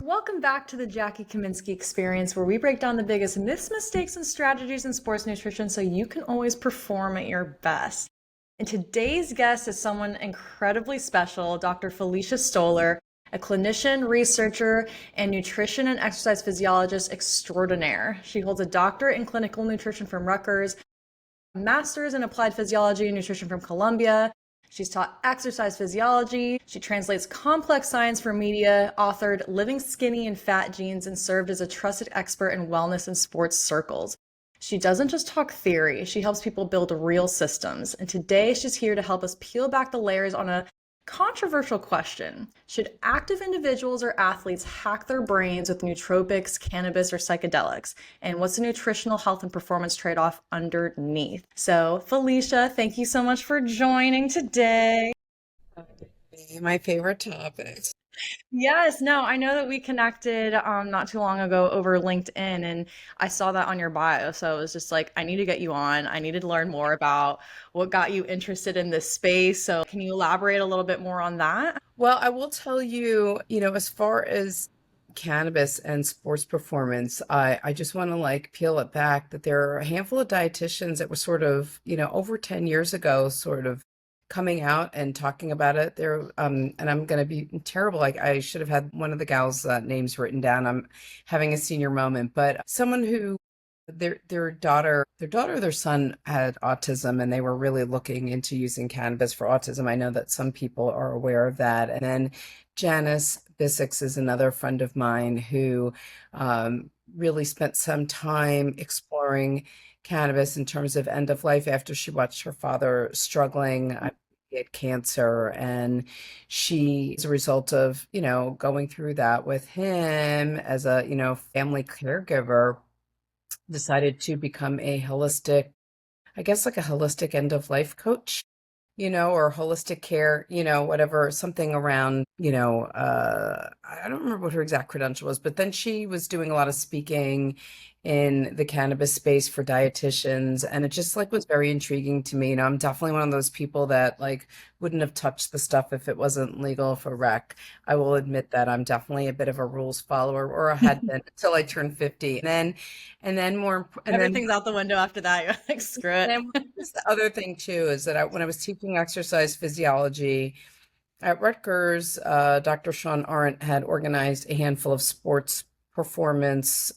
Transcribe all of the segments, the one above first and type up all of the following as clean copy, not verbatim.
Welcome back to the Jackie Kaminsky Experience, where we break down the biggest myths, mistakes, and strategies in sports nutrition so you can always perform at your best. And today's guest is someone incredibly special, Dr. Felicia Stoler, a clinician, researcher, and nutrition and exercise physiologist extraordinaire. She holds a doctorate in clinical nutrition from Rutgers, a master's in applied physiology and nutrition from Columbia. She's taught exercise physiology. She translates complex science for media, authored Living Skinny and Fat Genes, and served as a trusted expert in wellness and sports circles. She doesn't just talk theory, she helps people build real systems. And today she's here to help us peel back the layers on a controversial question. Should active individuals or athletes hack their brains with nootropics, cannabis, or psychedelics? And what's the nutritional health and performance trade-off underneath? So, Felicia, thank you so much for joining today. My favorite topics. Yes, no, I know that we connected not too long ago over LinkedIn, and I saw that on your bio. So it was just like, I need to get you on. I needed to learn more about what got you interested in this space. So can you elaborate a little bit more on that? Well, I will tell you, as far as cannabis and sports performance, I just want to like peel it back that there are a handful of dietitians that were sort of, over 10 years ago, sort of coming out and talking about it there. And I'm going to be terrible. Like I should have had one of the gals' names written down. I'm having a senior moment, but someone who their son had autism and they were really looking into using cannabis for autism. I know that some people are aware of that. And then Janice Bissix is another friend of mine who really spent some time exploring cannabis in terms of end of life after she watched her father struggling. He had cancer, and she, as a result of, going through that with him as a, family caregiver, decided to become a holistic, I guess like a holistic end of life coach, or holistic care, whatever, something around, I don't remember what her exact credential was, but then she was doing a lot of speaking in the cannabis space for dietitians. And it just like was very intriguing to me. I'm definitely one of those people that like wouldn't have touched the stuff if it wasn't legal for rec. I will admit that I'm definitely a bit of a rules follower, or I had been until I turned 50. And then Everything's out the window after that. You're like, screw it. and the other thing too is that when I was teaching exercise physiology at Rutgers, Dr. Sean Arendt had organized a handful of sports performance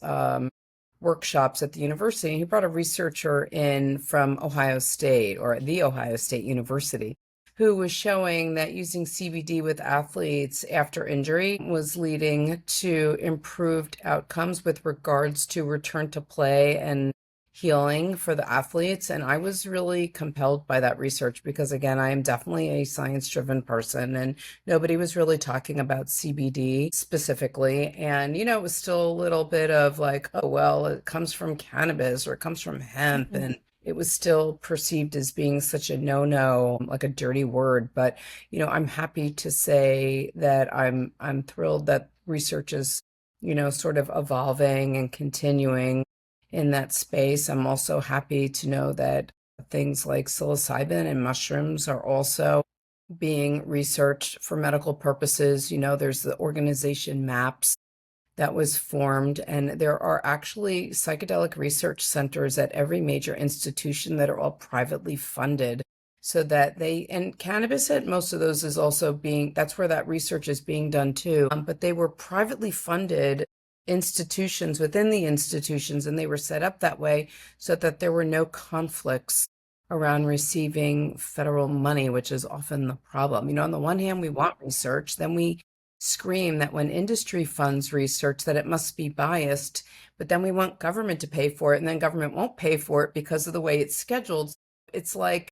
workshops at the university. He brought a researcher in from Ohio State, or the Ohio State University, who was showing that using CBD with athletes after injury was leading to improved outcomes with regards to return to play and healing for the athletes. And I was really compelled by that research because, again, I am definitely a science-driven person, and nobody was really talking about CBD specifically. And, it was still a little bit of like, oh, well, it comes from cannabis or it comes from hemp. And it was still perceived as being such a no-no, like a dirty word. But, I'm happy to say that I'm thrilled that research is, sort of evolving and continuing in that space. I'm also happy to know that things like psilocybin and mushrooms are also being researched for medical purposes. There's the organization MAPS that was formed, and there are actually psychedelic research centers at every major institution that are all privately funded, so that and cannabis at most of those is also that's where that research is being done too. But they were privately funded institutions within the institutions, and they were set up that way so that there were no conflicts around receiving federal money, which is often the problem. On the one hand, we want research, then we scream that when industry funds research that it must be biased, but then we want government to pay for it, and then government won't pay for it because of the way it's scheduled. It's like,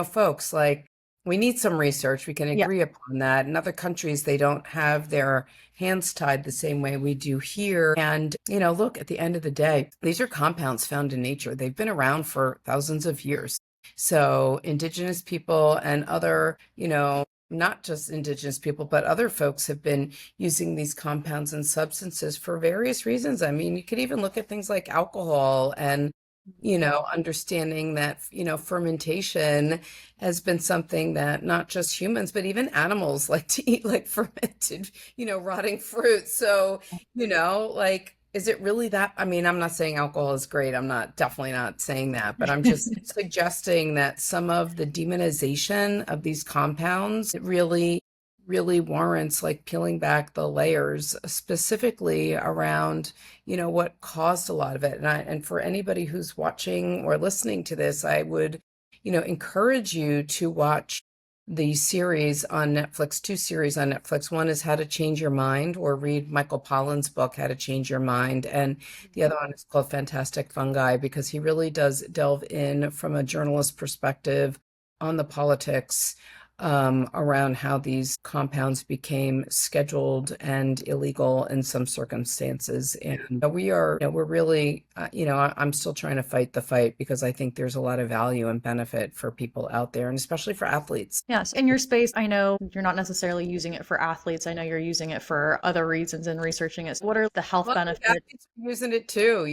folks, like, we need some research. We can agree upon that. In other countries, they don't have their hands tied the same way we do here. And, look, at the end of the day, these are compounds found in nature. They've been around for thousands of years. So indigenous people and other, not just indigenous people, but other folks have been using these compounds and substances for various reasons. I mean, you could even look at things like alcohol and understanding that, fermentation has been something that not just humans, but even animals like to eat, like fermented, rotting fruit. So, like, is it really that? I mean, I'm not saying alcohol is great. I'm not definitely not saying that, but I'm just suggesting that some of the demonization of these compounds, it really warrants like peeling back the layers, specifically around, what caused a lot of it. And for anybody who's watching or listening to this, I would, encourage you to watch the series on Netflix, two series on Netflix. One is How to Change Your Mind, or read Michael Pollan's book, How to Change Your Mind. And the other one is called Fantastic Fungi, because he really does delve in from a journalist perspective on the politics around how these compounds became scheduled and illegal in some circumstances. And we're really, I'm still trying to fight the fight, because I think there's a lot of value and benefit for people out there, and especially for athletes. Yes. In your space, I know you're not necessarily using it for athletes. I know you're using it for other reasons and researching it. What are the health Well, benefits? athletes are using it too,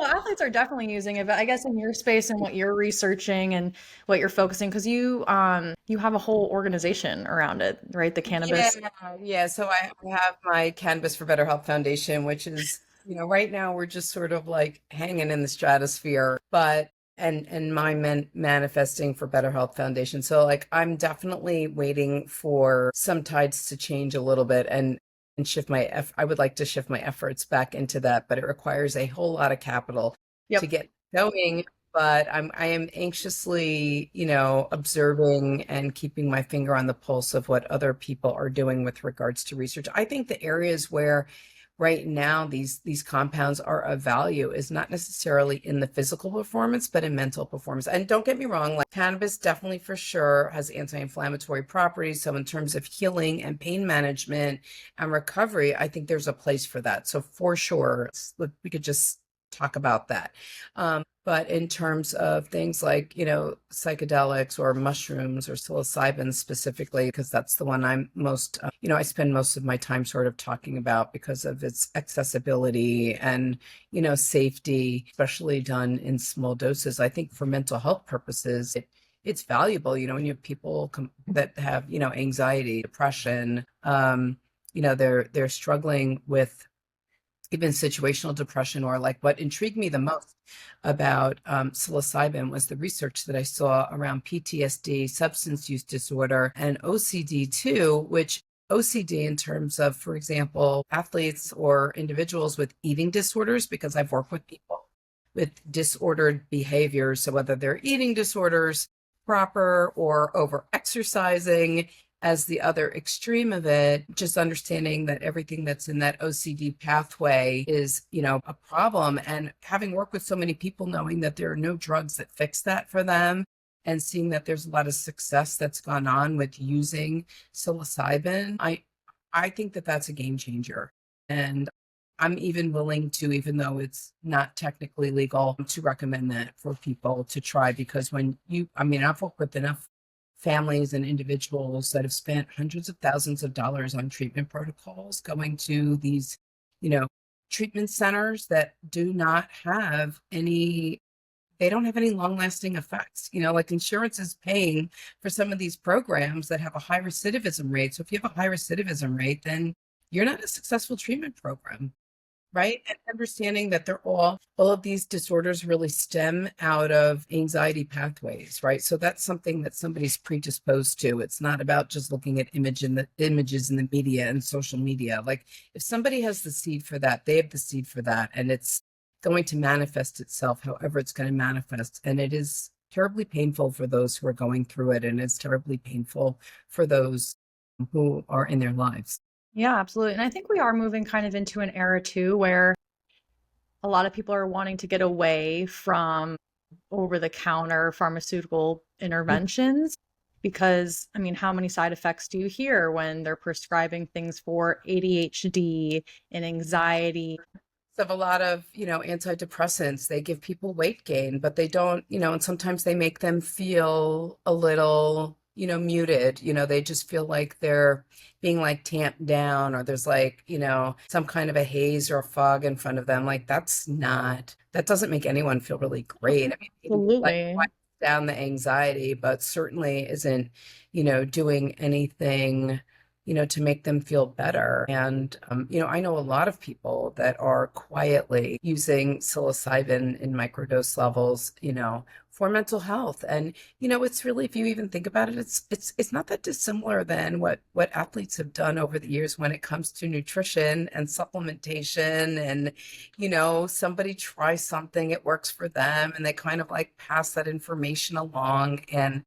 Athletes are definitely using it, but I guess in your space and what you're researching and what you're focusing, because you have a whole organization around it, right? The cannabis. Yeah. So I have my Cannabis for Better Health Foundation, which is, right now we're just sort of like hanging in the stratosphere, but and my manifesting for Better Health Foundation. So like I'm definitely waiting for some tides to change a little bit and shift I would like to shift my efforts back into that, but it requires a whole lot of capital to get going. But I am anxiously, observing and keeping my finger on the pulse of what other people are doing with regards to research. I think the areas where right now these compounds are of value is not necessarily in the physical performance, but in mental performance. And don't get me wrong, like cannabis definitely for sure has anti-inflammatory properties. So in terms of healing and pain management and recovery, I think there's a place for that. So for sure, we could just talk about that. But in terms of things like, psychedelics or mushrooms or psilocybin specifically, because that's the one I'm most, I spend most of my time sort of talking about because of its accessibility and, safety, especially done in small doses. I think for mental health purposes, it's valuable, when you have people that have, anxiety, depression, they're struggling with even situational depression, or like what intrigued me the most about psilocybin was the research that I saw around PTSD, substance use disorder, and OCD too, which OCD in terms of, for example, athletes or individuals with eating disorders, because I've worked with people with disordered behaviors. So whether they're eating disorders proper or over exercising, as the other extreme of it, just understanding that everything that's in that OCD pathway is, a problem. And having worked with so many people, knowing that there are no drugs that fix that for them, and seeing that there's a lot of success that's gone on with using psilocybin, I think that that's a game changer. And I'm even willing to, even though it's not technically legal, to recommend that for people to try, because I've worked with enough families and individuals that have spent hundreds of thousands of dollars on treatment protocols, going to these, treatment centers that do not have any, they don't have any long lasting effects. Like insurance is paying for some of these programs that have a high recidivism rate. So if you have a high recidivism rate, then you're not a successful treatment program. Right. And understanding that all of these disorders really stem out of anxiety pathways. Right. So that's something that somebody's predisposed to. It's not about just looking at images in the media and social media. Like if somebody has the seed for that, they have the seed for that. And it's going to manifest itself however it's going to manifest. And it is terribly painful for those who are going through it. And it's terribly painful for those who are in their lives. Yeah, absolutely. And I think we are moving kind of into an era too where a lot of people are wanting to get away from over-the-counter pharmaceutical interventions, because, I mean, how many side effects do you hear when they're prescribing things for ADHD and anxiety? Of a lot of, antidepressants, they give people weight gain, but they don't, and sometimes they make them feel a little, muted. They just feel like they're being like tamped down, or there's like, some kind of a haze or a fog in front of them. Like that's not that doesn't make anyone feel really great. I mean, maybe like Absolutely. quiets down the anxiety, but certainly isn't, doing anything, to make them feel better. And, I know a lot of people that are quietly using psilocybin in microdose levels, for mental health. And, it's really, if you even think about it, it's not that dissimilar than what athletes have done over the years when it comes to nutrition and supplementation. And, somebody tries something, it works for them, and they kind of like pass that information along. And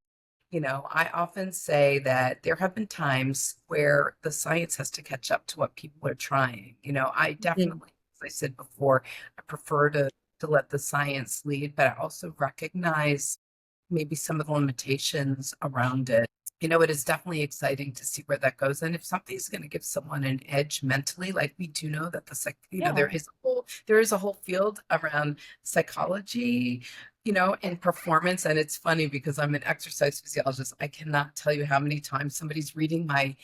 I often say that there have been times where the science has to catch up to what people are trying. I Mhm. definitely, as I said before, I prefer to let the science lead, but I also recognize maybe some of the limitations around it. It is definitely exciting to see where that goes. And if something's going to give someone an edge mentally, like we do know that Yeah. there is a whole field around psychology, in performance. And it's funny because I'm an exercise physiologist. I cannot tell you how many times somebody's reading my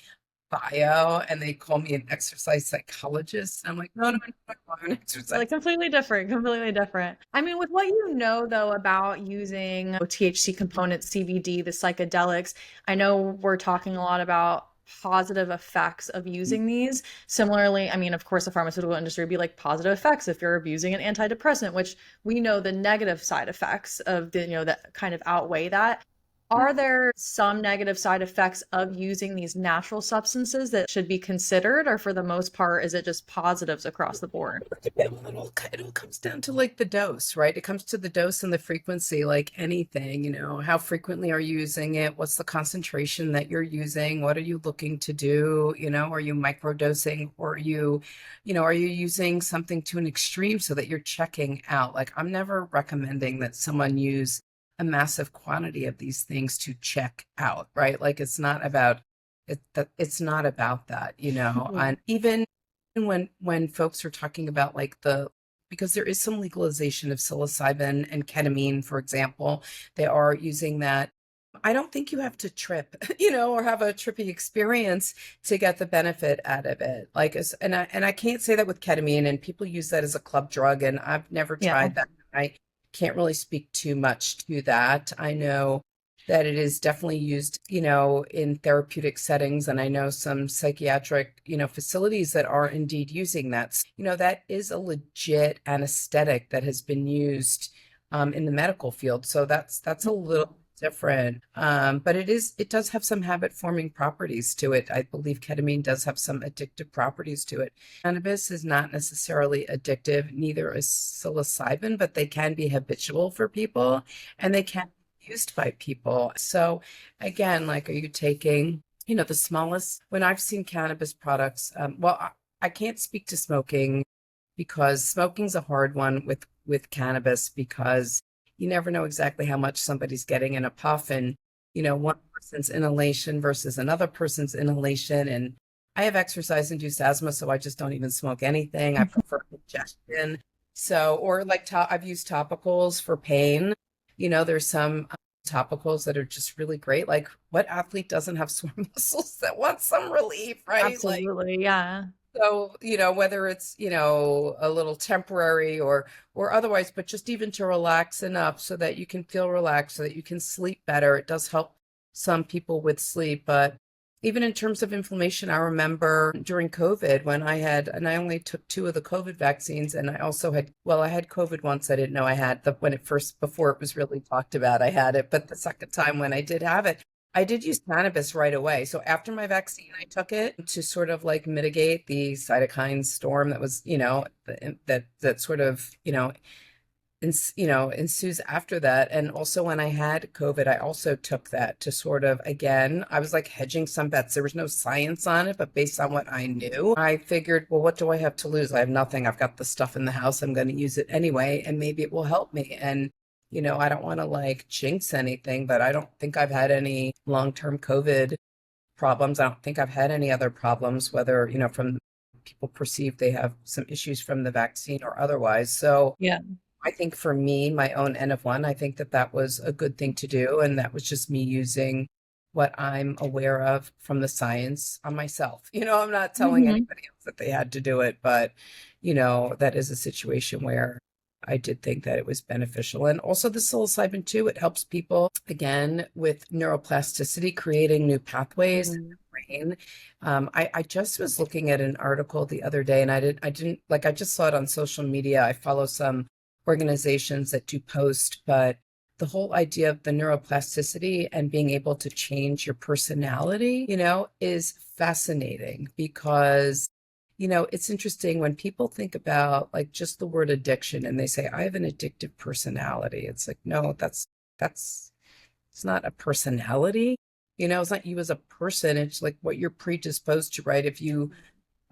bio and they call me an exercise psychologist. I'm like, no, no, no, no, I'm an Like exercise. completely different, completely different. I mean, with what you know though about using THC components, CBD, the psychedelics, I know we're talking a lot about positive effects of using these. Similarly, I mean, of course, the pharmaceutical industry would be like positive effects if you're abusing an antidepressant, which we know the negative side effects of the, that kind of outweigh that. Are there some negative side effects of using these natural substances that should be considered, or for the most part, is it just positives across the board? It all comes down to like the dose, right? It comes to the dose and the frequency, like anything, how frequently are you using it? What's the concentration that you're using? What are you looking to do? Are you microdosing, or are you using something to an extreme so that you're checking out? Like, I'm never recommending that someone use a massive quantity of these things to check out, right? Like, it's not about that, Mhm. and even when folks are talking about like because there is some legalization of psilocybin and ketamine, for example, they are using that. I don't think you have to trip, or have a trippy experience to get the benefit out of it. Like, and I can't say that with ketamine, and people use that as a club drug, and I've never Yeah. tried that. I can't really speak too much to that. I know that it is definitely used, in therapeutic settings. And I know some psychiatric, facilities that are indeed using that. That is a legit anesthetic that has been used in the medical field. So that's a little different. But it does have some habit forming properties to it. I believe ketamine does have some addictive properties to it. Cannabis is not necessarily addictive, neither is psilocybin, but they can be habitual for people, and they can used by people. So again, like, are you taking, the smallest, when I've seen cannabis products, I can't speak to smoking because smoking's a hard one with cannabis because you never know exactly how much somebody's getting in a puff, and, one person's inhalation versus another person's inhalation. And I have exercise-induced asthma, so I just don't even smoke anything. I prefer ingestion. So, or like I've used topicals for pain. There's some topicals that are just really great. Like, what athlete doesn't have sore muscles that want some relief, right? Like, Absolutely. Yeah. so, whether it's, a little temporary or otherwise, but just even to relax enough so that you can feel relaxed, so that you can sleep better. It does help some people with sleep, but even in terms of inflammation, I remember during COVID when and I only took two of the COVID vaccines, and I also I had COVID once. I didn't know I had when before it was really talked about, I had it, but the second time when I did have it, I did use cannabis right away. So after my vaccine, I took it to sort of like mitigate the cytokine storm that was, that sort of, ensues after that. And also when I had COVID, I also took that to sort of, again, I was like hedging some bets. There was no science on it, but based on what I knew, I figured, well, what do I have to lose? I have nothing. I've got the stuff in the house. I'm going to use it anyway, and maybe it will help me. And I don't want to like jinx anything, but I don't think I've had any long-term COVID problems. I don't think I've had any other problems, whether, from people perceive they have some issues from the vaccine or otherwise. So Yeah. I think for me, my own N of one, I think that that was a good thing to do. And that was just me using what I'm aware of from the science on myself. I'm not telling Mhm. anybody else that they had to do it, but, that is a situation where I did think that it was beneficial. And also the psilocybin too, it helps people again with neuroplasticity, creating new pathways in Mhm. the brain. I just was looking at an article the other day, and I didn't like, I just saw it on social media. I follow some organizations that do post, but the whole idea of the neuroplasticity and being able to change your personality, is fascinating because, it's interesting when people think about like just the word addiction and they say, I have an addictive personality. It's like, no, that's, it's not a personality. It's not you as a person. It's like what you're predisposed to, right? If you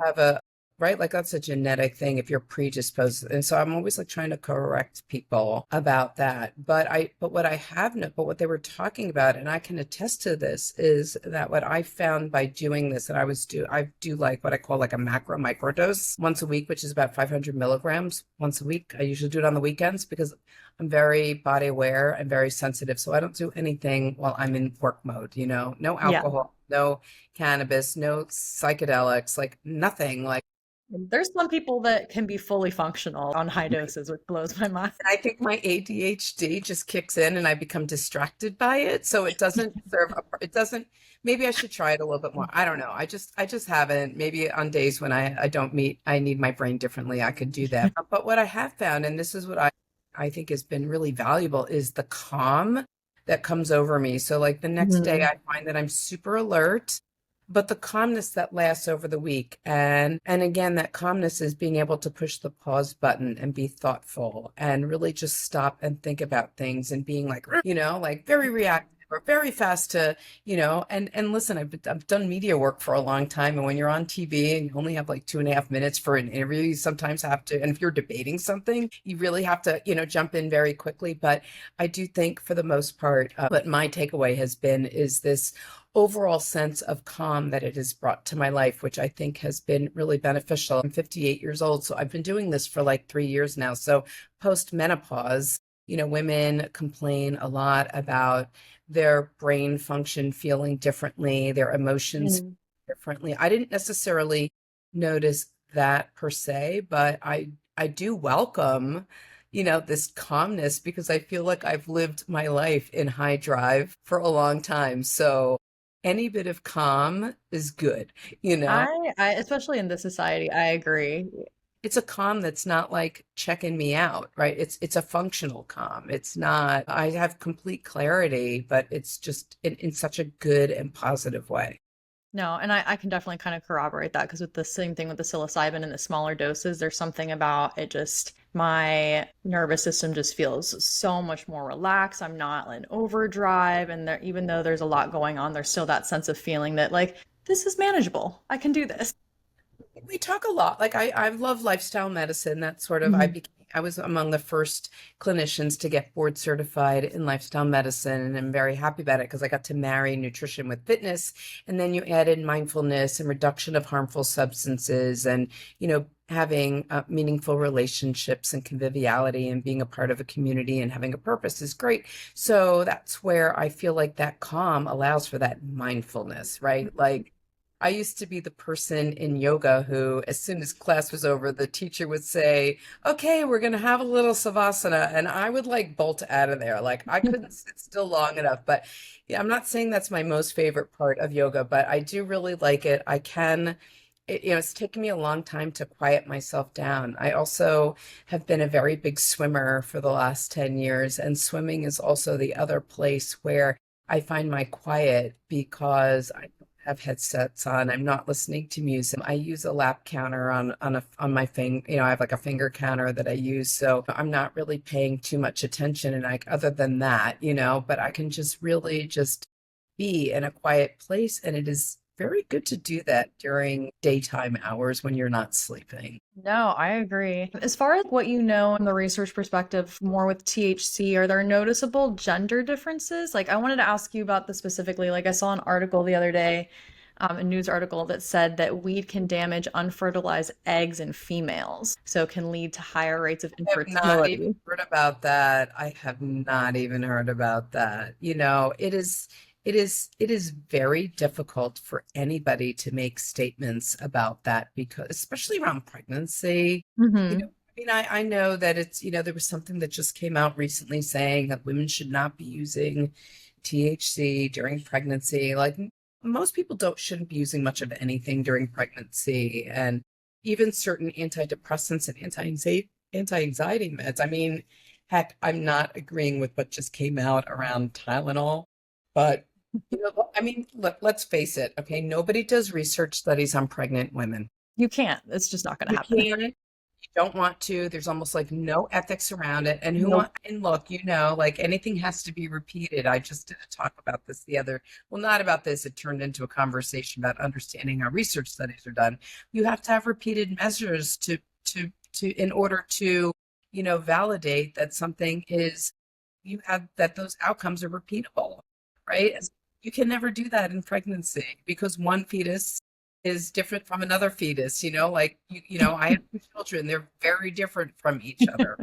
have a right, like that's a genetic thing if you're predisposed. And so I'm always like trying to correct people about that. But what I have no but what they were talking about, and I can attest to this, is that what I found by doing this, and I do like what I call like a macro microdose once a week, which is about 500 milligrams once a week. I usually do it on the weekends because I'm very body aware and very sensitive. So I don't do anything while I'm in work mode, no Yeah. alcohol, no cannabis, no psychedelics, like nothing. Like There's some people that can be fully functional on high doses, which blows my mind. I think my ADHD just kicks in and I become distracted by it. So it doesn't serve it doesn't, maybe I should try it a little bit more. I don't know. I just haven't. Maybe on days when I don't meet, I need my brain differently, I could do that. But what I have found, and this is what I think has been really valuable, is the calm that comes over me. So like the next day Mhm. I find that I'm super alert, but the calmness that lasts over the week. And again, that calmness is being able to push the pause button and be thoughtful and really just stop and think about things and being like, like very reactive or very fast to, and listen, I've done media work for a long time. And when you're on TV and you only have like 2.5 minutes for an interview, you sometimes have to, and if you're debating something, you really have to, jump in very quickly. But I do think for the most part, what my takeaway has been is this overall sense of calm that it has brought to my life, which I think has been really beneficial. I'm 58 years old, so I've been doing this for like 3 years now. So post menopause, women complain a lot about their brain function feeling differently, their emotions Mhm. differently. I didn't necessarily notice that per se, but I do welcome this calmness because I feel like I've lived my life in high drive for a long time. So any bit of calm is good, you know? I especially in this society, I agree. It's a calm that's not like checking me out, right? It's a functional calm. It's not, I have complete clarity, but it's just in such a good and positive way. No, and I can definitely kind of corroborate that because with the same thing with the psilocybin and the smaller doses, there's something about it just my nervous system just feels so much more relaxed. I'm not in overdrive, and there, even though there's a lot going on, there's still that sense of feeling that like this is manageable. I can do this. We talk a lot. Like I love lifestyle medicine. That's sort of Mhm. I was among the first clinicians to get board certified in lifestyle medicine, and I'm very happy about it because I got to marry nutrition with fitness, and then you added mindfulness and reduction of harmful substances, and having meaningful relationships and conviviality and being a part of a community and having a purpose is great. So that's where I feel like that calm allows for that mindfulness, right? Like I used to be the person in yoga who, as soon as class was over, the teacher would say, okay, we're going to have a little savasana. And I would like bolt out of there. Like I couldn't sit still long enough. But yeah, I'm not saying that's my most favorite part of yoga, but I do really like it. It's taken me a long time to quiet myself down. I also have been a very big swimmer for the last 10 years. And swimming is also the other place where I find my quiet because I have headsets on. I'm not listening to music. I use a lap counter on my finger. I have like a finger counter that I use, so I'm not really paying too much attention. And like other than that, but I can just really just be in a quiet place, and it is very good to do that during daytime hours when you're not sleeping. No, I agree. As far as what you know in the research perspective, more with THC, are there noticeable gender differences? Like, I wanted to ask you about this specifically. Like, I saw an article the other day, a news article that said that weed can damage unfertilized eggs in females, so can lead to higher rates of I have not even infertility. heard about that. I have not even heard about that. It is very difficult for anybody to make statements about that because especially around pregnancy, Hmm. mean, I know that it's, there was something that just came out recently saying that women should not be using THC during pregnancy. Like most people shouldn't be using much of anything during pregnancy, and even certain antidepressants and anti-anxiety meds. I mean, heck, I'm not agreeing with what just came out around Tylenol, but I mean, let's face it, okay? Nobody does research studies on pregnant women. You can't. It's just not going to You happen. can't. You don't want to. There's almost like no ethics around it. And Nope. and look, like anything has to be repeated. I just did a talk about this well, not about this. It turned into a conversation about understanding how research studies are done. You have to have repeated measures in order to, validate that something is, that those outcomes are repeatable, right? You can never do that in pregnancy because one fetus is different from another fetus, like, I have two children. They're very different from each other.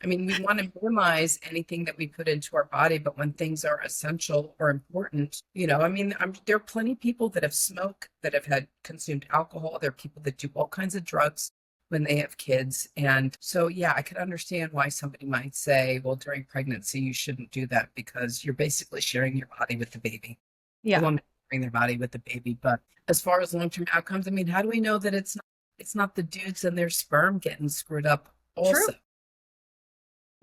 I mean, we want to minimize anything that we put into our body, but when things are essential or important, I mean, there are plenty of people that have smoked, that have had consumed alcohol. There are people that do all kinds of drugs when they have kids. And so, yeah, I could understand why somebody might say, well, during pregnancy, you shouldn't do that because you're basically sharing your body with the baby. The Yeah, woman sharing their body with the baby. But as far as long-term outcomes, I mean, how do we know that it's not the dudes and their sperm getting screwed up true. also?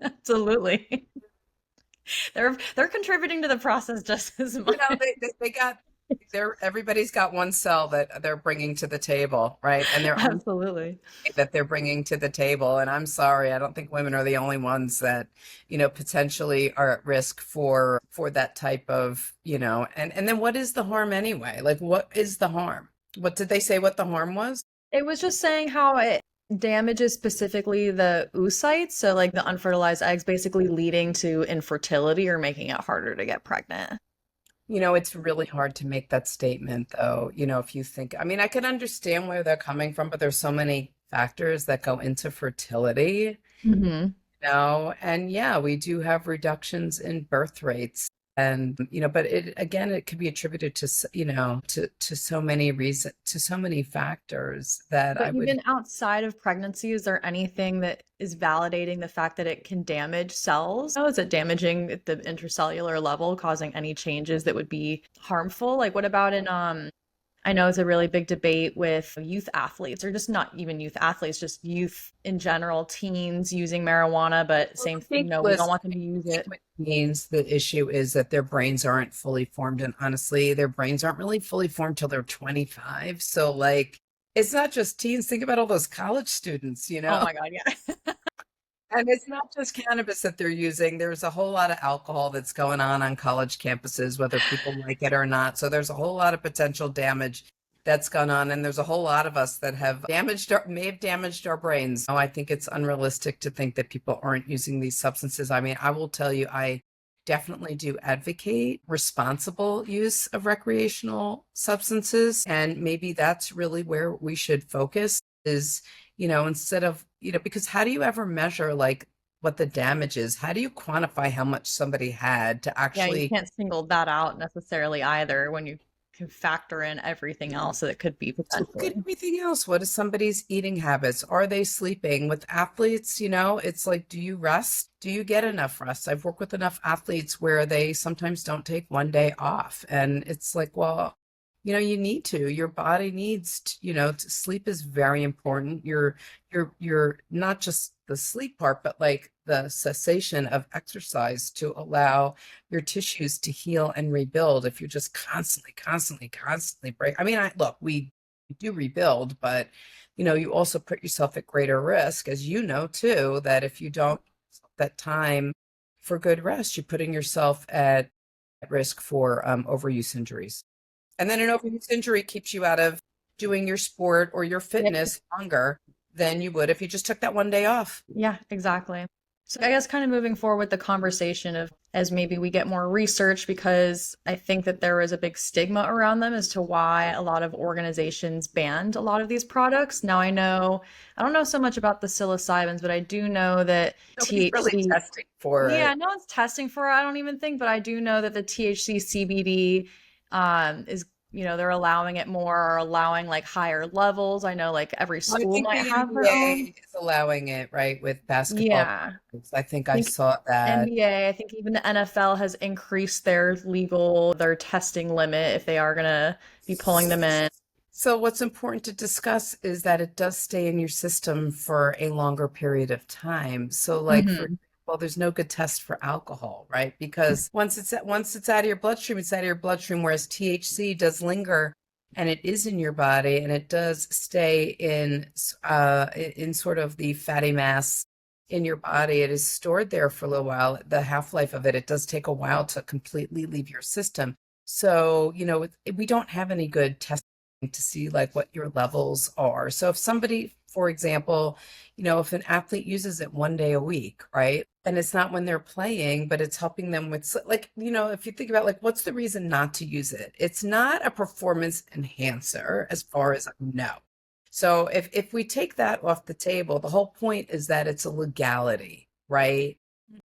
Absolutely. They're contributing to the process just as much. They got everybody's got one cell that they're bringing to the table, right? And their own Absolutely. that they're bringing to the table. And I'm sorry, I don't think women are the only ones that, potentially are at risk for that type of, and then what is the harm anyway? Like, what is the harm? What did they say what the harm was? It was just saying how it damages specifically the oocytes, so like the unfertilized eggs, basically leading to infertility or making it harder to get pregnant. It's really hard to make that statement, though. If you think, I mean, I can understand where they're coming from, but there's so many factors that go into fertility, Hmm. and yeah, we do have reductions in birth rates. And, but it could be attributed to, to so many reasons, to so many factors that But I would. even outside of pregnancy, is there anything that is validating the fact that it can damage cells? Is it damaging at the intracellular level, causing any changes that would be harmful? Like, what about in I know it's a really big debate with youth athletes, or just not even youth athletes, just youth in general, teens using marijuana, but Well, same I thing, think, no, we don't listen, want them to use I think it. what means the issue is that their brains aren't fully formed. And honestly, their brains aren't really fully formed till they're 25. So, like, it's not just teens. Think about all those college students, Oh my God, yeah. And it's not just cannabis that they're using. There's a whole lot of alcohol that's going on college campuses, whether people like it or not. So there's a whole lot of potential damage that's gone on. And there's a whole lot of us that may have damaged our brains. Oh, I think it's unrealistic to think that people aren't using these substances. I mean, I will tell you, I definitely do advocate responsible use of recreational substances. And maybe that's really where we should focus is, instead of, because how do you ever measure like what the damage is? How do you quantify how much somebody had to Yeah, you actually can't single that out necessarily either when you can factor in everything else that it could be so look at potentially. everything else? What is somebody's eating habits? Are they sleeping? With athletes, it's like, do you rest? Do you get enough rest? I've worked with enough athletes where they sometimes don't take one day off. And it's like, well, you need to. Your body needs to, sleep is very important. You're not just the sleep part, but like the cessation of exercise to allow your tissues to heal and rebuild. If you're just constantly break. I mean, look, we do rebuild, but you also put yourself at greater risk, as you know too, that if you don't that time for good rest, you're putting yourself at risk for overuse injuries. And then an overuse injury keeps you out of doing your sport or your Yep. fitness longer than you would if you just took that one day off. Yeah, exactly. So I guess kind of moving forward with the conversation of as maybe we get more research, because I think that there is a big stigma around them as to why a lot of organizations banned a lot of these products. Now I don't know so much about the psilocybins, but I do know that Nobody's really THC, testing for yeah, it. no one's testing for it, I don't even think, but I do know that the THC CBD is they're allowing it more or allowing like higher levels. I know like every Well, I school think might the have their own. NBA is allowing it, right, with basketball Yeah. players. I think I I think saw that. NBA, I think even the NFL has increased their testing limit if they are gonna be pulling them in. So what's important to discuss is that it does stay in your system for a longer period of time. So like for Hmm. example, there's no good test for alcohol, right? Because once it's out of your bloodstream, it's out of your bloodstream, whereas THC does linger and it is in your body and it does stay in sort of the fatty mass in your body. It is stored there for a little while. The half-life of it does take a while to completely leave your system. So, we don't have any good tests to see like what your levels are. So if somebody, for example, if an athlete uses it 1 day a week, right? And it's not when they're playing, but it's helping them with like, if you think about like what's the reason not to use it? It's not a performance enhancer as far as I know. So if we take that off the table, the whole point is that it's a legality, right?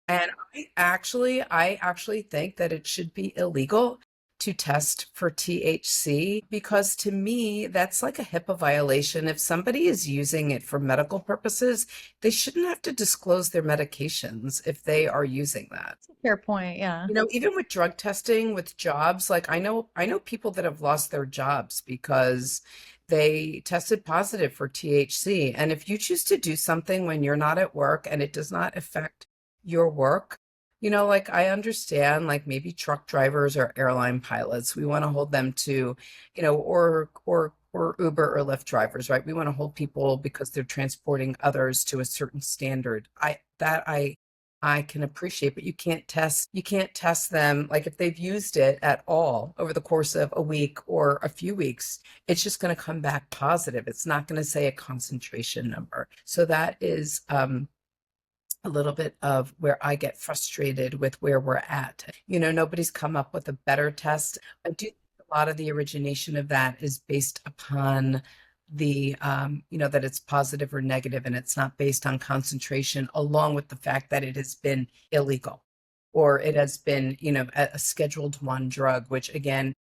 And I actually think that it should be illegal to test for THC because to me, that's like a HIPAA violation. If somebody is using it for medical purposes, they shouldn't have to disclose their medications if they are using that. Fair point, yeah. Even with drug testing, with jobs, like I know people that have lost their jobs because they tested positive for THC. And if you choose to do something when you're not at work and it does not affect your work, like I understand, like maybe truck drivers or airline pilots, we want to hold them to, or Uber or Lyft drivers, right? We want to hold people because they're transporting others to a certain standard. I can appreciate, but you can't test them like if they've used it at all over the course of a week or a few weeks, it's just going to come back positive. It's not going to say a concentration number. So that is a little bit of where I get frustrated with where we're at. Nobody's come up with a better test. I do think a lot of the origination of that is based upon that it's positive or negative and it's not based on concentration, along with the fact that it has been illegal or it has been, a scheduled one drug, which again,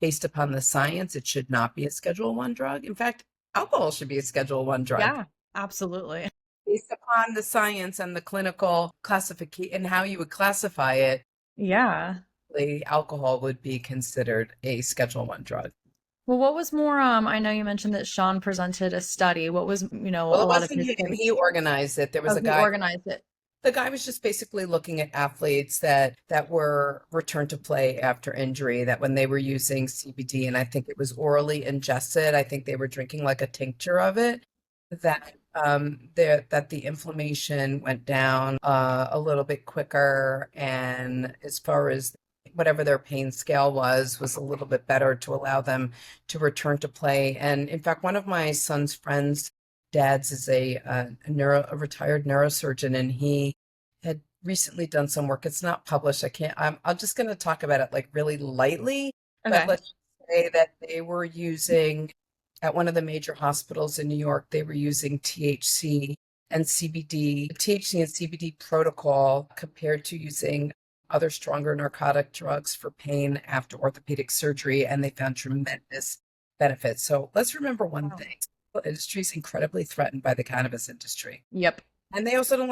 based upon the science, it should not be a schedule one drug. In fact, alcohol should be a schedule one drug Yeah, absolutely. based upon the science and the clinical classification and how you would classify it. Yeah. Alcohol would be considered a schedule one drug. Well, what was more, I know you mentioned that Sean presented a study. What was, Well, a it lot of wasn't his him. things? He organized it. There was Oh, a he guy. organized it. The guy was just basically looking at athletes that were returned to play after injury, that when they were using CBD, and I think it was orally ingested, I think they were drinking like a tincture of it, that the inflammation went down a little bit quicker, and as far as whatever their pain scale was a little bit better to allow them to return to play. And in fact, one of my son's friends' dads is a retired neurosurgeon, and he had recently done some work. It's not published. I'm just going to talk about it like really lightly, but Okay. let's say that they were using at one of the major hospitals in New York, they were using THC and CBD, THC and CBD protocol compared to using other stronger narcotic drugs for pain after orthopedic surgery, and they found tremendous benefits. So let's remember one Wow. thing. The industry is incredibly threatened by the cannabis industry. Yep. And they also don't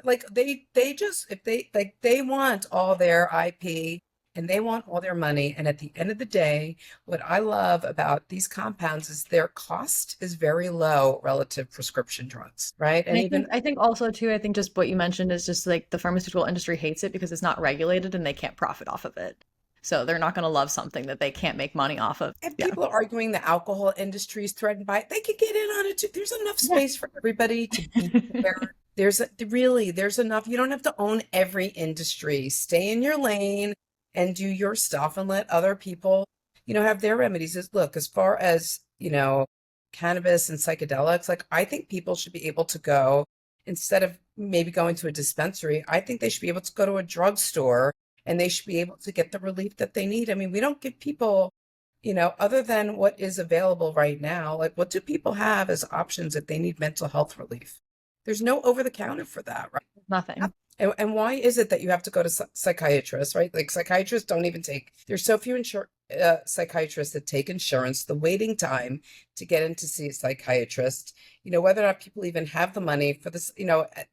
like they just if they like they want all their IP and they want all their money. And at the end of the day, what I love about these compounds is their cost is very low relative prescription drugs, right? And And even I think also too, I think just what you mentioned is just like the pharmaceutical industry hates it because it's not regulated and they can't profit off of it. So they're not going to love something that they can't make money off of. if Yeah. people are arguing the alcohol industry is threatened by it, they could get in on it too. There's enough Yeah. space for everybody to be there. There's enough. You don't have to own every industry. Stay in your lane and do your stuff and let other people, have their remedies. Look, as far as, cannabis and psychedelics, like I think people should be able to go instead of maybe going to a dispensary. I think they should be able to go to a drugstore and they should be able to get the relief that they need. I mean, we don't give people, other than what is available right now, like what do people have as options if they need mental health relief? There's no over the counter for that, right? Nothing. And why is it that you have to go to psychiatrists, right? Like psychiatrists don't even take, there's so few psychiatrists that take insurance, the waiting time to get in to see a psychiatrist, whether or not people even have the money for this,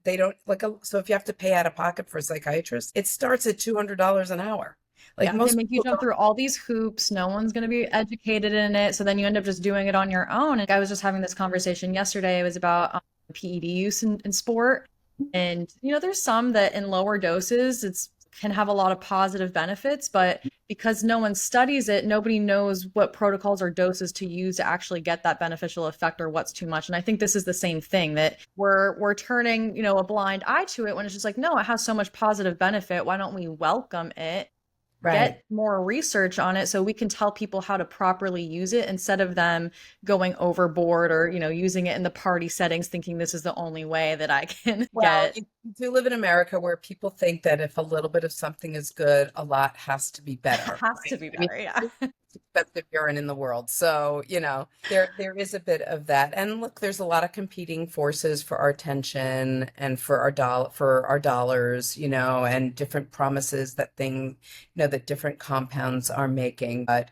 they don't so if you have to pay out of pocket for a psychiatrist, it starts at $200 an hour. Like Yeah, they most make you people jump don't. through all these hoops. No one's going to be educated in it. So then you end up just doing it on your own. And I was just having this conversation yesterday. It was about PED use in sport. And, there's some that in lower doses, it's can have a lot of positive benefits, but because no one studies it, nobody knows what protocols or doses to use to actually get that beneficial effect or what's too much. And I think this is the same thing that we're turning, a blind eye to it when it's just like, no, it has so much positive benefit. Why don't we welcome it? Right. Get more research on it so we can tell people how to properly use it instead of them going overboard or, using it in the party settings, thinking this is the only way that I can Well, get. you do live in America where people think that if a little bit of something is good, a lot has to be It better, has to right? be I mean, better. Yeah. it's expensive urine in the world. So, there is a bit of that. And look, there's a lot of competing forces for our attention and for our dollars, and different promises that different compounds are making. But,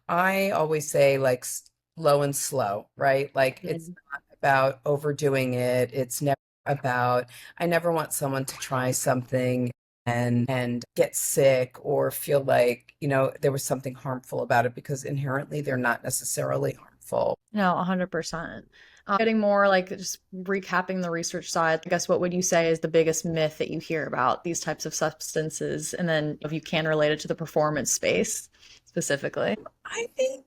I always say like low and slow, right? Like it's Mhm. not about overdoing it. It's never about, I never want someone to try something and get sick or feel like, there was something harmful about it because inherently they're not necessarily harmful. No, 100%. Getting more like just recapping the research side, I guess what would you say is the biggest myth that you hear about these types of substances? And then if you can relate it to the performance space specifically. I think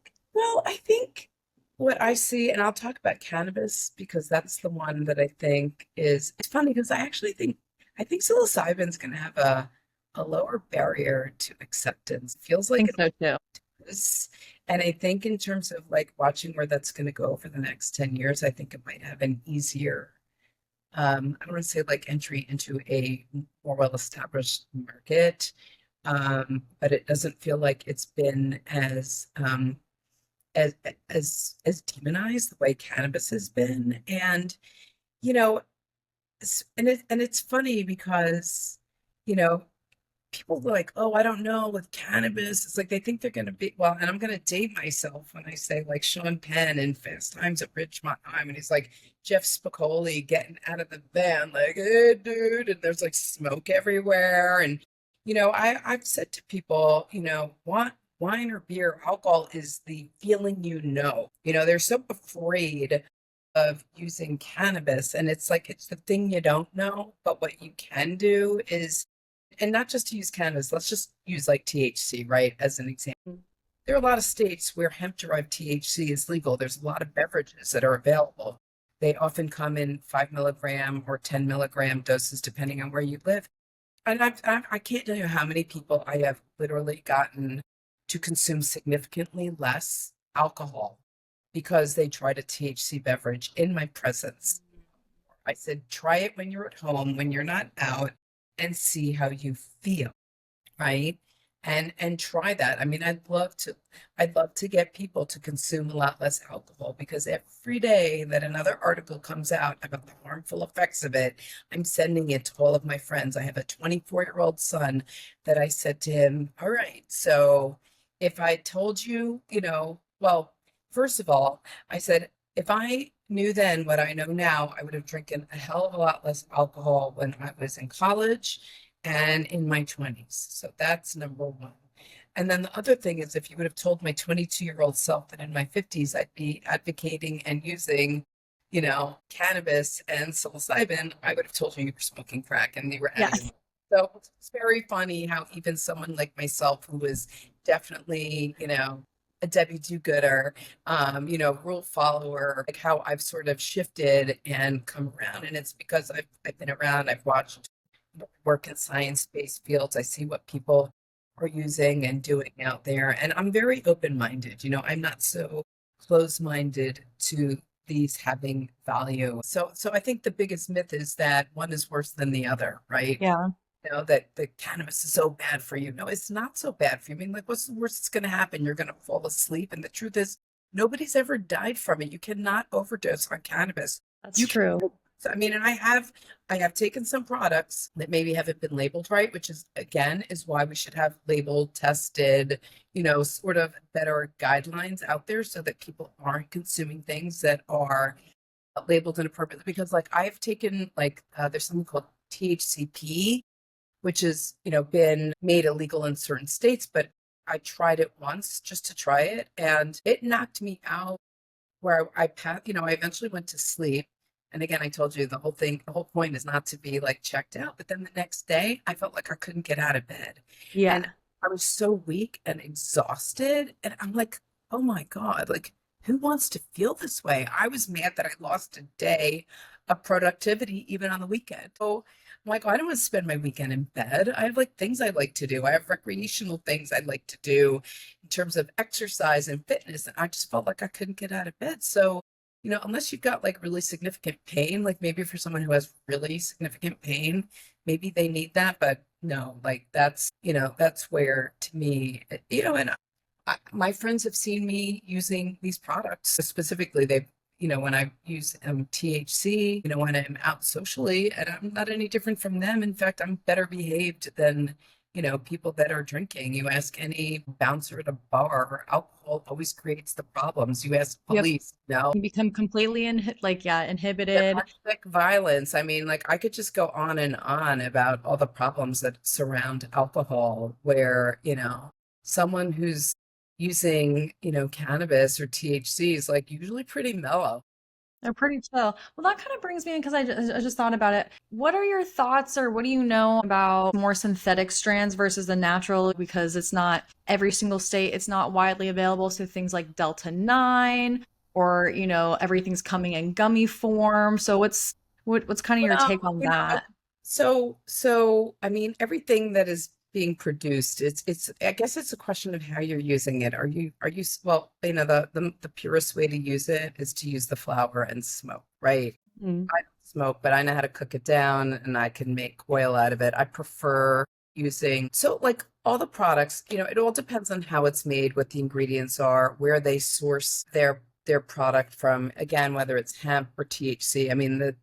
what I see, and I'll talk about cannabis because that's the one that I think it's funny because I think psilocybin's going to have a lower barrier to acceptance. Feels I like think it so too. is. And I think in terms of like watching where that's going to go for the next 10 years, I think it might have an easier, I don't want to say like entry into a more well-established market. But it doesn't feel like it's been as as demonized the way cannabis has been. And you know and it's funny because you know people are like, oh, I don't know with cannabis. It's like they think they're going to be, well, and I'm going to date myself when I say like Sean Penn in Fast Times at Ridgemont High, and he's like Jeff Spicoli getting out of the van, like, hey, dude, and there's like smoke everywhere. And, I've said to people, want wine or beer, alcohol is the feeling, they're so afraid of using cannabis. And it's like, it's the thing you don't know, but what you can do is, and not just to use cannabis, let's just use like THC, right, as an example. There are a lot of states where hemp-derived THC is legal. There's a lot of beverages that are available. They often come in 5 milligram or 10 milligram doses, depending on where you live. And I can't tell you how many people I have literally gotten to consume significantly less alcohol because they tried a THC beverage in my presence. I said, try it when you're at home, when you're not out, and see how you feel, right? And try that. I mean, I'd love to get people to consume a lot less alcohol because every day that another article comes out about the harmful effects of it, I'm sending it to all of my friends. I have a 24-year-old son that I said to him, all right, so if I told you, well, first of all, I said, if I knew then what I know now, I would have drinking a hell of a lot less alcohol when I was in college and in my 20s. So that's number one. And then the other thing is, if you would have told my 22-year-old self that in my 50s I'd be advocating and using, cannabis and psilocybin, I would have told you were smoking crack and you were out of your Yes. mind. So it's very funny how even someone like myself, who was definitely, a Debbie do-gooder, rule follower, like how I've sort of shifted and come around. And it's because I've been around, I've watched work in science-based fields. I see what people are using and doing out there. And I'm very open-minded. I'm not so close-minded to these having value. So I think the biggest myth is that one is worse than the other, right? Yeah. That the cannabis is so bad for you. No, it's not so bad for you. I mean, like, what's the worst that's going to happen? You're going to fall asleep. And the truth is, nobody's ever died from it. You cannot overdose on cannabis. That's You can true. So, I mean, and I have taken some products that maybe haven't been labeled right, which is again is why we should have labeled, tested, sort of better guidelines out there so that people aren't consuming things that are labeled inappropriately. Because like I've taken like there's something called THCP, which has, been made illegal in certain states, but I tried it once just to try it and it knocked me out where I eventually went to sleep. And again, I told you the whole point is not to be like checked out. But then the next day, I felt like I couldn't get out of bed. And Yeah. I was so weak and exhausted. And I'm like, oh my God, like who wants to feel this way? I was mad that I lost a day of productivity even on the weekend. So I'm like, I don't want to spend my weekend in bed. I have like things I like to do. I have recreational things I'd like to do in terms of exercise and fitness. And I just felt like I couldn't get out of bed. So, unless you've got like really significant pain, like maybe for someone who has really significant pain, maybe they need that. But no, like that's where to me, and my friends have seen me using these products specifically. When I use THC, when I'm out socially, and I'm not any different from them. In fact, I'm better behaved than, people that are drinking. You ask any bouncer at a bar, alcohol always creates the problems. You ask Yep. police, no. You become completely inhibited. Domestic violence. I mean, like I could just go on and on about all the problems that surround alcohol, where, someone who's using, cannabis or THC is like usually pretty mellow. They're pretty chill. Well, that kind of brings me in because I just thought about it. What are your thoughts or what do you know about more synthetic strands versus the natural? Because it's not every single state, it's not widely available. So things like Delta 9 or, everything's coming in gummy form. So what's kind of your Well, take on that? so I mean, everything that is being produced, I guess it's a question of how you're using it. Well, the purest way to use it is to use the flower and smoke, right? Mm. I don't smoke, but I know how to cook it down and I can make oil out of it. I prefer using, so like all the products, it all depends on how it's made, what the ingredients are, where they source their product from, again, whether it's hemp or THC. I mean,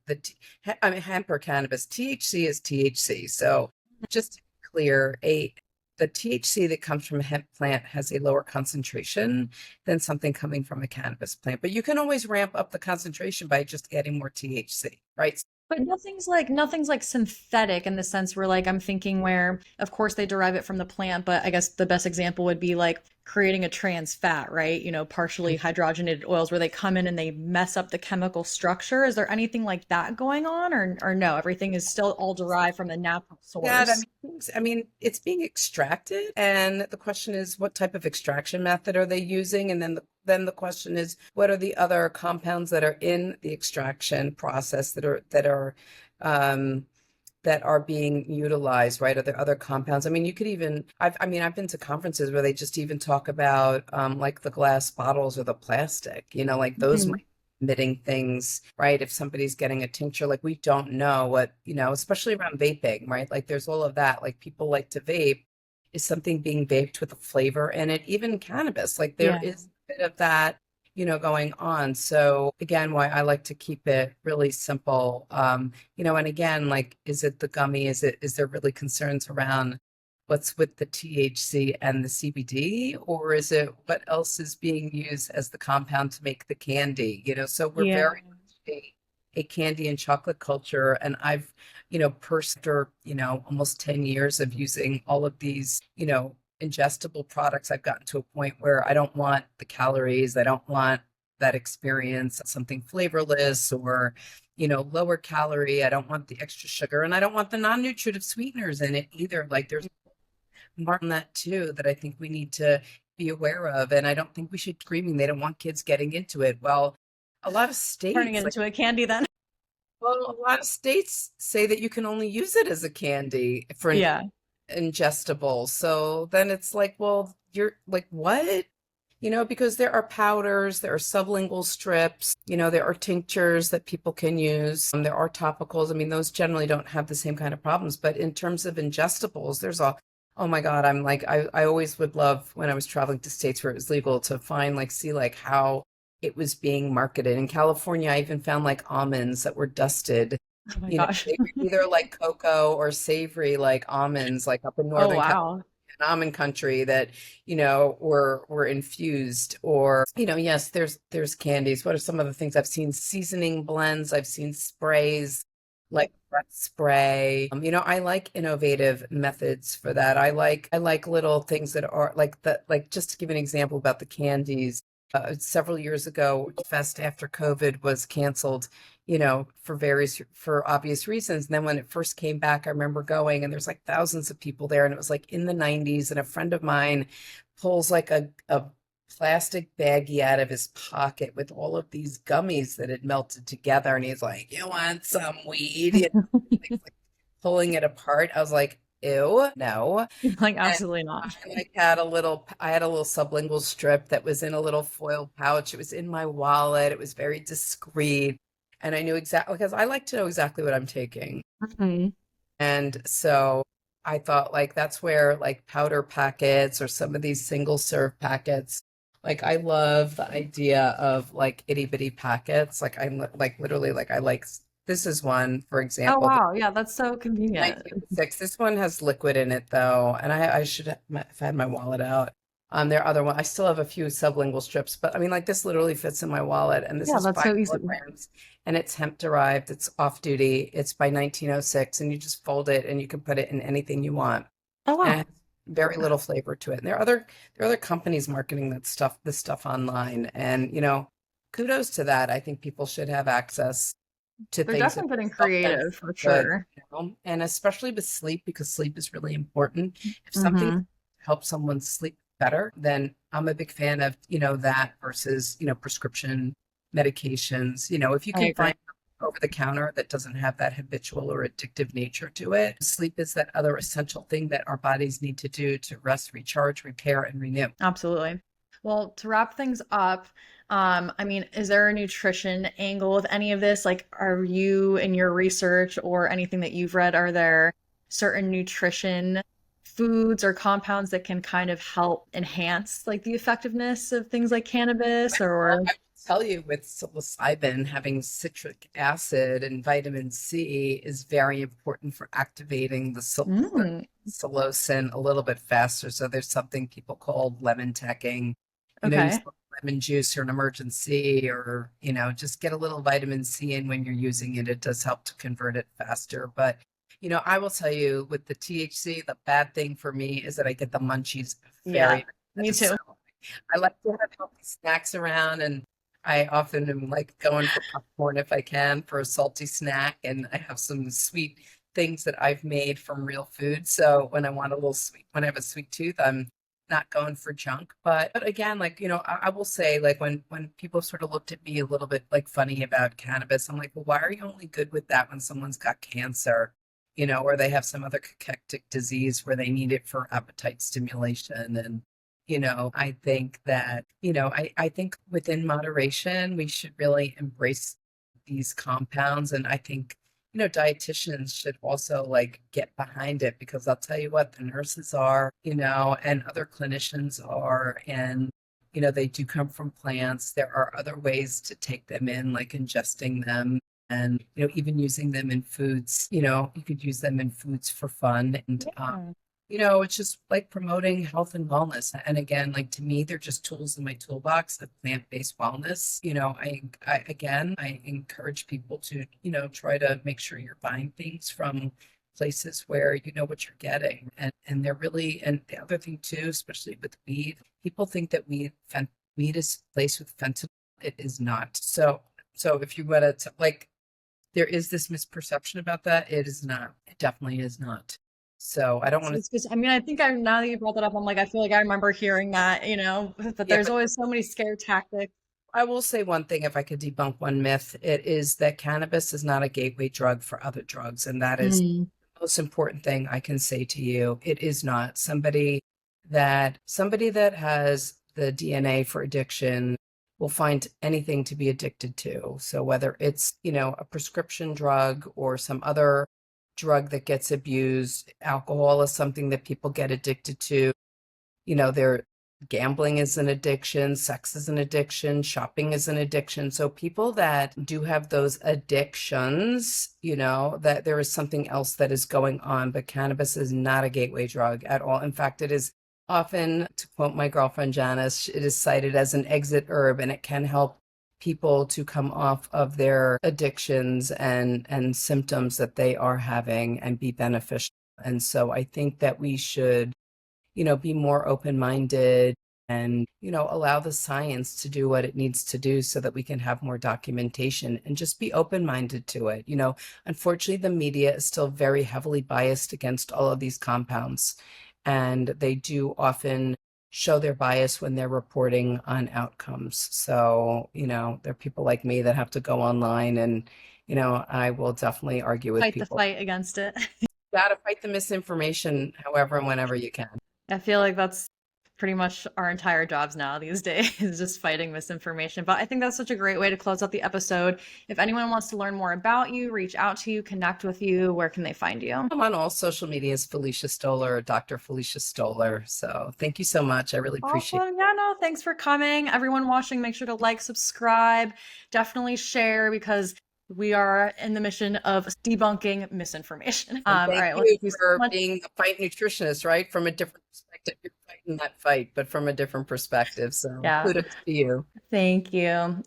hemp or cannabis, THC is THC. So just to be clear, the THC that comes from a hemp plant has a lower concentration than something coming from a cannabis plant. But you can always ramp up the concentration by just adding more THC, right? But nothing's like synthetic in the sense where like I'm thinking where of course they derive it from the plant, but I guess the best example would be like creating a trans fat, right? Partially hydrogenated oils where they come in and they mess up the chemical structure. Is there anything like that going on or no, everything is still all derived from a natural Yeah, source? I mean, it's being extracted, and the question is, what type of extraction method are they using? And then the question is, what are the other compounds that are in the extraction process um, that are being utilized, right? Are there other compounds? I mean, you could even, I've been to conferences where they just even talk about like the glass bottles or the plastic, like those Mhm. might be emitting things, right? If somebody's getting a tincture, like we don't know what, especially around vaping, right? Like there's all of that. Like people like to vape. Is something being vaped with a flavor in it? Even cannabis, like there Yeah. is a bit of that going on. So again, why I like to keep it really simple. And again, like, is it the gummy? Is there really concerns around what's with the THC and the CBD, or is it what else is being used as the compound to make the candy? So we're Yeah. very much a candy and chocolate culture. And I've, after, almost 10 years of using all of these, ingestible products, I've gotten to a point where I don't want the calories. I don't want that experience, something flavorless or, lower calorie. I don't want the extra sugar and I don't want the non-nutritive sweeteners in it either. Like there's more on that too that I think we need to be aware of. And I don't think we should screaming they don't want kids getting into it. Well, a lot of Turning states it like into a candy then. well, a lot of states say that you can only use it as a candy for an Yeah. ingestible. So then it's like, well, you're like, what? Because there are powders, there are sublingual strips, there are tinctures that people can use. There are topicals. I mean, those generally don't have the same kind of problems. But in terms of ingestibles, oh my God, I'm like, I always would love when I was traveling to states where it was legal to find, like, see, like, how it was being marketed. In California, I even found like almonds that were dusted. Oh my You know, gosh. they were either like cocoa or savory like almonds, like up in Oh Northern California, wow. almond country that, were infused. Or, yes, there's candies. What are some of the things I've seen? Seasoning blends, I've seen sprays like breath spray. I like innovative methods for that. I like little things that are like that, like just to give an example about the candies. Several years ago, Fest after COVID was canceled, for obvious reasons. And then when it first came back, I remember going and there's like thousands of people there. And it was like in the 90s. And a friend of mine pulls like a plastic baggie out of his pocket with all of these gummies that had melted together. And he's like, "You want some weed?" He's like pulling it apart. I was like, "Ew, no." Like And absolutely not. I had a little sublingual strip that was in a little foil pouch. It was in my wallet. It was very discreet. And I knew exactly, because I like to know exactly what I'm taking. Mhm. And so I thought like that's where like powder packets or some of these single serve packets, like I love the idea of like itty bitty packets. Like like literally like this is one, for Oh example, wow. Yeah, that's so convenient. 1906. This one has liquid in it though, and I should have had my wallet out. There are other one. I still have a few sublingual strips, but I mean, like this literally fits in my wallet, and this Yeah, is that's five so easy. milligrams, and it's hemp derived. It's off duty. It's by 1906, and you just fold it, and you can put it in anything you want, Oh and it wow. has very little flavor to it. And there are other companies marketing this stuff online, and kudos to that. I think people should have access to They're things that definitely getting self-benefit creative for good, sure. and especially with sleep, because sleep is really important. If something Hmm. helps someone sleep better, then I'm a big fan of, that versus, prescription medications. If you I can agree. find over the counter that doesn't have that habitual or addictive nature to it. Sleep is that other essential thing that our bodies need to do to rest, recharge, repair, and renew. Absolutely. Well, to wrap things up, I mean, is there a nutrition angle of any of this? Like, are you in your research or anything that you've read, are there certain nutrition foods or compounds that can kind of help enhance like the effectiveness of things like cannabis Well, or I will tell you, with psilocybin, having citric acid and vitamin C is very important for activating mm, psilocin a little bit faster. So there's something people call lemon teching. You okay. smoke lemon juice or an emergency, or, just get a little vitamin C in when you're using it. It does help to convert it faster. But, I will tell you, with the THC, the bad thing for me is that I get the munchies Yeah, very me bad. So too. I like to have healthy snacks around, and I often am like going for popcorn if I can for a salty snack. And I have some sweet things that I've made from real food. So when I want a little sweet, when I have a sweet tooth, I'm not going for junk. But again, like, I will say, like, when people sort of looked at me a little bit like funny about cannabis, I'm like, well, why are you only good with that when someone's got cancer? Or they have some other cachectic disease where they need it for appetite stimulation. And I think that, I think within moderation, we should really embrace these compounds. And I think, dietitians should also like get behind it, because I'll tell you what, the nurses are, and other clinicians are, and, they do come from plants. There are other ways to take them in, like ingesting them. And, even using them in foods, you could use them in foods for fun. And, Yeah. it's just like promoting health and wellness. And again, like to me, they're just tools in my toolbox of plant-based wellness. I encourage people to, try to make sure you're buying things from places where you know what you're getting. And they're really, and the other thing too, especially with weed, people think that weed is laced with fentanyl. It is not. So if you want to like, there is this misperception about that. It is not. It definitely is not. So I don't want to. It's just, I mean, I think now that you brought that up, I'm like, I feel like I remember hearing that, but Yeah, there's but always so many scare tactics. I will say one thing, if I could debunk one myth, it is that cannabis is not a gateway drug for other drugs. And that is Mm, the most important thing I can say to you. It is not. Somebody that has the DNA for addiction will find anything to be addicted to. So whether it's, a prescription drug or some other drug that gets abused, alcohol is something that people get addicted to. There Gambling is an addiction, sex is an addiction, shopping is an addiction. So people that do have those addictions, that there is something else that is going on, but cannabis is not a gateway drug at all. In fact, it is often, to quote my girlfriend Janice, it is cited as an exit herb, and it can help people to come off of their addictions and symptoms that they are having and be beneficial. And so I think that we should be more open-minded and, allow the science to do what it needs to do so that we can have more documentation and just be open-minded to it. Unfortunately, the media is still very heavily biased against all of these compounds, and they do often show their bias when they're reporting on outcomes. So, there are people like me that have to go online and, I will definitely argue with Fight the people. fight against it. Got to fight the misinformation however and whenever you can. I feel like that's pretty much our entire jobs now these days, is just fighting misinformation. But I think that's such a great way to close out the episode. If anyone wants to learn more about you, reach out to you, connect with you, where can they find you? I'm on all social media as Felicia Stoler, Dr. Felicia Stoler. So thank you so much. I really appreciate it. Yeah, no, thanks for coming. Everyone watching, make sure to like, subscribe, definitely share, because we are in the mission of debunking misinformation. Thank you for being a fight nutritionist, right? From a different perspective. You're fighting that fight, but from a different perspective. So kudos to you. Thank you.